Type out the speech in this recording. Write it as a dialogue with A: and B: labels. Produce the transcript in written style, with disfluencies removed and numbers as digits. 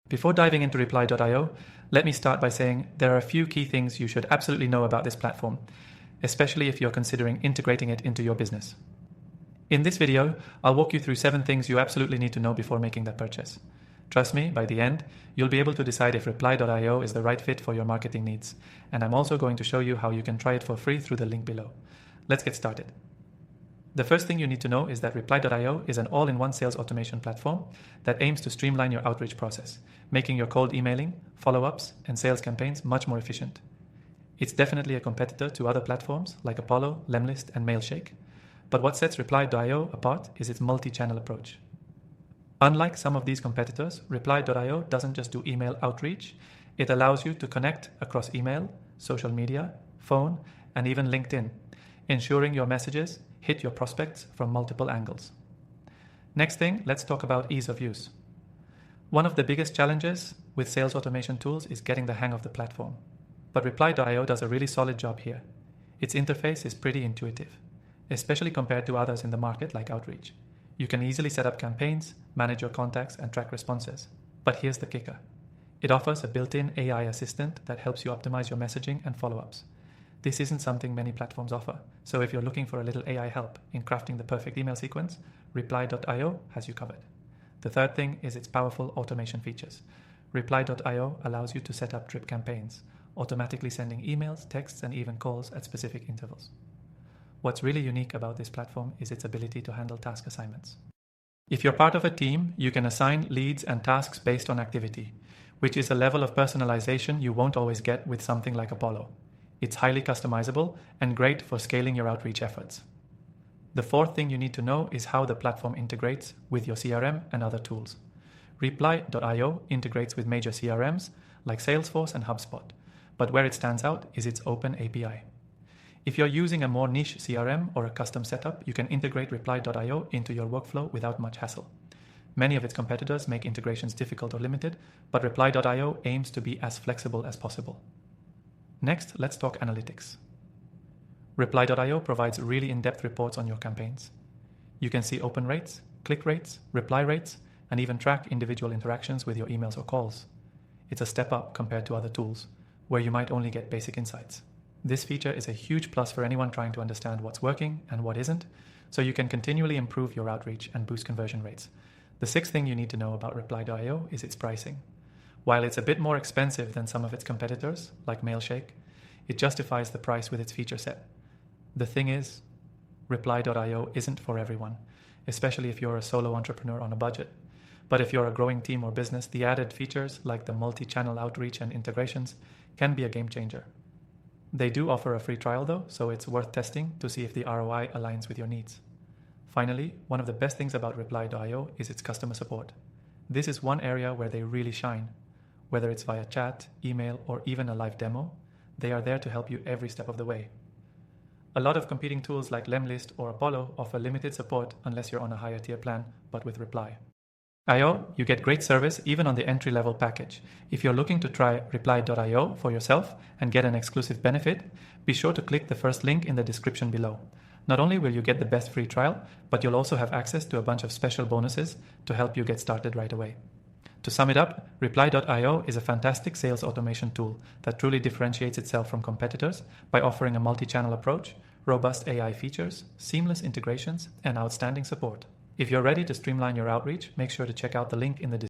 A: Before diving into Reply.io, let me start by saying there are a few key things you should absolutely know about this platform, especially if you're considering integrating it into your business. In this video, I'll walk you through 7 things you absolutely need to know before making that purchase. Trust me, by the end, you'll be able to decide if Reply.io is the right fit for your marketing needs, and I'm also going to show you how you can try it for free through the link below. Let's get started. The first thing you need to know is that Reply.io is an all-in-one sales automation platform that aims to streamline your outreach process, making your cold emailing, follow-ups, and sales campaigns much more efficient. It's definitely a competitor to other platforms like Apollo, Lemlist, and Mailshake, but what sets Reply.io apart is its multi-channel approach. Unlike some of these competitors, Reply.io doesn't just do email outreach, it allows you to connect across email, social media, phone, and even LinkedIn, ensuring your messages hit your prospects from multiple angles. Next thing, let's talk about ease of use. One of the biggest challenges with sales automation tools is getting the hang of the platform, but Reply.io does a really solid job here. Its interface is pretty intuitive, especially compared to others in the market like Outreach. You can easily set up campaigns, manage your contacts, and track responses. But here's the kicker. It offers a built-in AI assistant that helps you optimize your messaging and follow-ups. This isn't something many platforms offer, so if you're looking for a little AI help in crafting the perfect email sequence, Reply.io has you covered. The third thing is its powerful automation features. Reply.io allows you to set up drip campaigns, automatically sending emails, texts, and even calls at specific intervals. What's really unique about this platform is its ability to handle task assignments. If you're part of a team, you can assign leads and tasks based on activity, which is a level of personalization you won't always get with something like Apollo. It's highly customizable and great for scaling your outreach efforts. The fourth thing you need to know is how the platform integrates with your CRM and other tools. Reply.io integrates with major CRMs like Salesforce and HubSpot, but where it stands out is its open API. If you're using a more niche CRM or a custom setup, you can integrate Reply.io into your workflow without much hassle. Many of its competitors make integrations difficult or limited, but Reply.io aims to be as flexible as possible. Next, let's talk analytics. Reply.io provides really in-depth reports on your campaigns. You can see open rates, click rates, reply rates, and even track individual interactions with your emails or calls. It's a step up compared to other tools, where you might only get basic insights. This feature is a huge plus for anyone trying to understand what's working and what isn't, so you can continually improve your outreach and boost conversion rates. The sixth thing you need to know about Reply.io is its pricing. While it's a bit more expensive than some of its competitors, like Mailshake, it justifies the price with its feature set. The thing is, Reply.io isn't for everyone, especially if you're a solo entrepreneur on a budget. But if you're a growing team or business, the added features like the multi-channel outreach and integrations can be a game changer. They do offer a free trial though, so it's worth testing to see if the ROI aligns with your needs. Finally, one of the best things about Reply.io is its customer support. This is one area where they really shine. Whether it's via chat, email, or even a live demo, they are there to help you every step of the way. A lot of competing tools like Lemlist or Apollo offer limited support unless you're on a higher tier plan, but with Reply.io, you get great service even on the entry-level package. If you're looking to try Reply.io for yourself and get an exclusive benefit, be sure to click the first link in the description below. Not only will you get the best free trial, but you'll also have access to a bunch of special bonuses to help you get started right away. To sum it up, Reply.io is a fantastic sales automation tool that truly differentiates itself from competitors by offering a multi-channel approach, robust AI features, seamless integrations, and outstanding support. If you're ready to streamline your outreach, make sure to check out the link in the description.